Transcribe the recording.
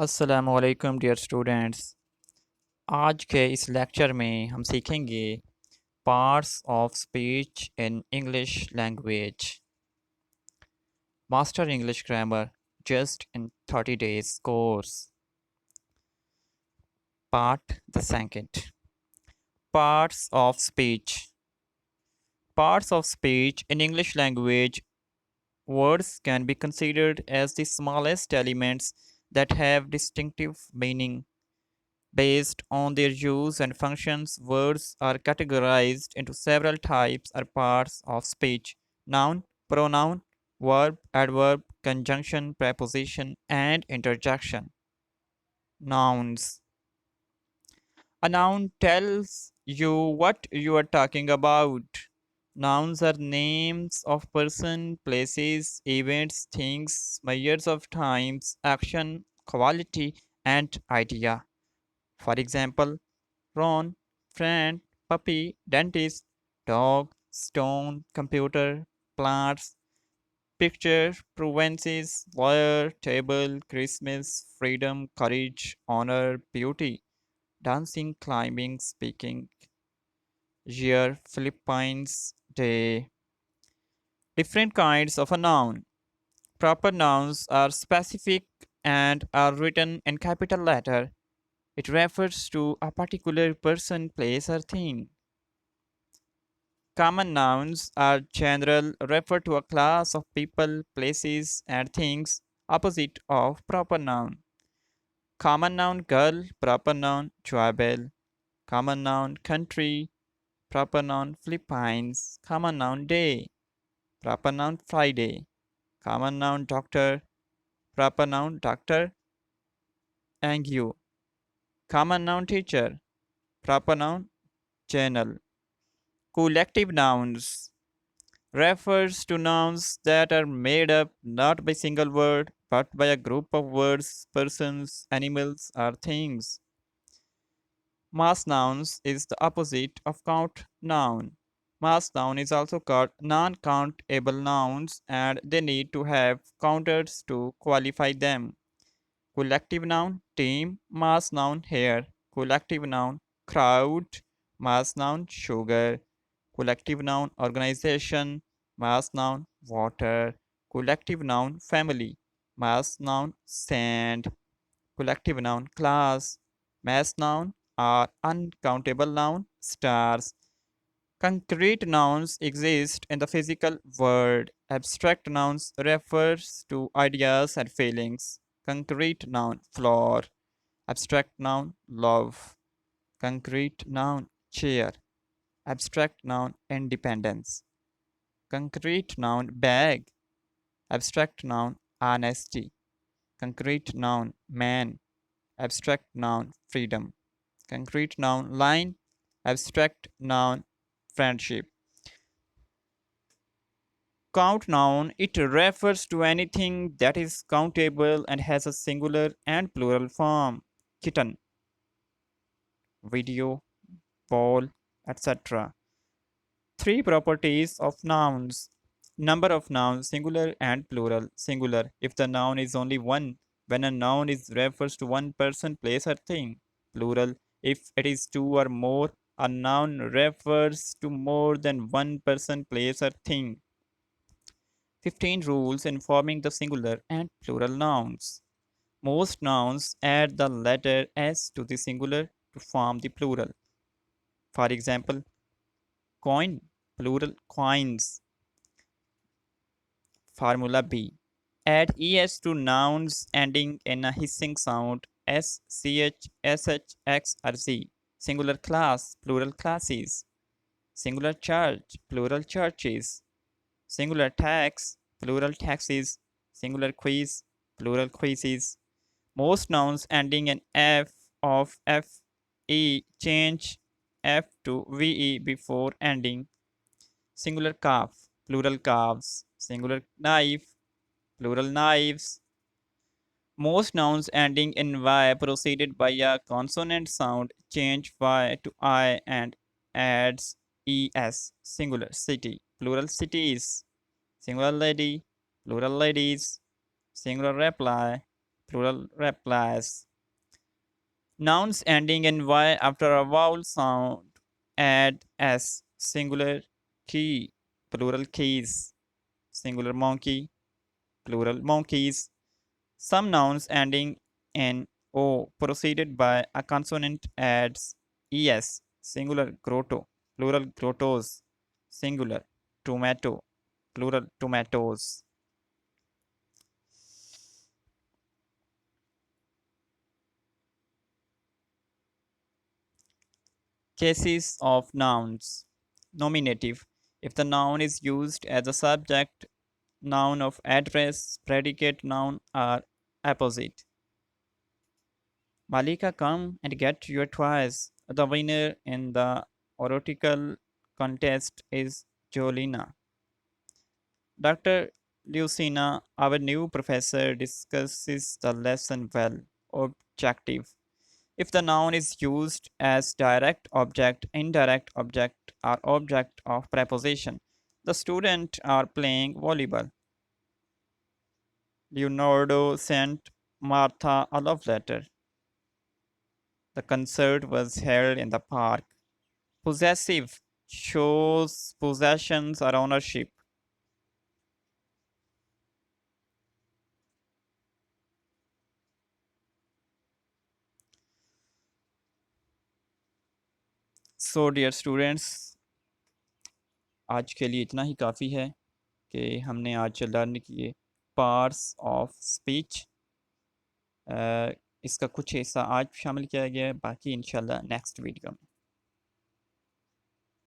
अस्सलामुअलैकुम dear students. आज के इस लेक्चर में हम सीखेंगे parts of speech in English language. Master English grammar just in 30 days course. Part the second, parts of speech. Parts of speech in English language, words can be considered as the smallest elements that have distinctive meaning. Based on their use and functions, words are categorized into several types or parts of speech: noun, pronoun, verb, adverb, conjunction, preposition, and interjection. Nouns. A noun tells you what you are talking about. Nouns are names of person, places, events, things, measures of times, action, quality, and idea. For example, prawn, friend, puppy, dentist, dog, stone, computer, plants, picture, provinces, lawyer, table, Christmas, freedom, courage, honor, beauty, dancing, climbing, speaking, year, Philippines, day. Different kinds of a noun. Proper nouns are specific and are written in capital letter. It refers to a particular person, place, or thing. Common nouns are general, refer to a class of people, places, and things, opposite of proper noun. Common noun girl, proper noun Joabel. Common noun country, proper noun Philippines. Common noun day, proper noun Friday. Common noun doctor, proper noun doctor Angu. Common noun teacher, proper noun channel. Collective nouns refers to nouns that are made up not by single word but by a group of words, persons, animals, or things. Mass nouns is the opposite of count noun. Mass noun is also called non-countable nouns and they need to have counters to qualify them. Collective noun team, mass noun hair, collective noun crowd, mass noun sugar, collective noun organization, mass noun water, collective noun family, mass noun sand, collective noun class, mass noun are uncountable noun stars. Concrete nouns exist in the physical world. Abstract nouns refers to ideas and feelings. Concrete noun floor, abstract noun love, concrete noun chair, abstract noun independence, concrete noun bag, abstract noun honesty, concrete noun man, abstract noun freedom, concrete noun line, abstract noun friendship. Count noun, it refers to anything that is countable and has a singular and plural form. Kitten, video, ball, etc. Three properties of nouns. Number of nouns, singular and plural. Singular, if the noun is only one, when a noun is refers to one person, place, or thing. Plural, if it is two or more, a noun refers to more than one person, place, or thing. 15 rules informing the singular and plural nouns. Most nouns add the letter s to the singular to form the plural. For example, coin, plural coins. Formula B. Add es to nouns ending in a hissing sound s, ch, sh, x, or z. Singular class, plural classes. Singular church, plural churches. Singular tax, plural taxes. Singular quiz, plural quizzes. Most nouns ending in f of fe change f to ve before ending. Singular calf, plural calves. Singular knife, plural knives. Most nouns ending in y proceeded by a consonant sound change y to I and adds es. Singular city, plural cities. Singular lady, plural ladies. Singular reply, plural replies. Nouns ending in y after a vowel sound add s, singular key, plural keys, singular monkey, plural monkeys. Some nouns ending in o preceded by a consonant adds es, singular grotto, plural grottos, singular tomato, plural tomatoes. Cases of nouns. Nominative. If the noun is used as a subject, noun of address, predicate noun are apposite. Malika, come and get your toys. The winner in the oratorical contest is Jolina. Dr. Lucina, our new professor, discusses the lesson well. Objective. If the noun is used as direct object, indirect object, or object of preposition, the students are playing volleyball. Leonardo sent Martha a love letter. The concert was held in the park. Possessive shows possessions or ownership. So dear students, आज के लिए इतना ही काफ़ी है कि हमने आज learn किए पार्ट्स ऑफ स्पीच। इसका कुछ हिस्सा आज शामिल किया गया है, बाकी इंशाल्लाह नेक्स्ट वीडियो में।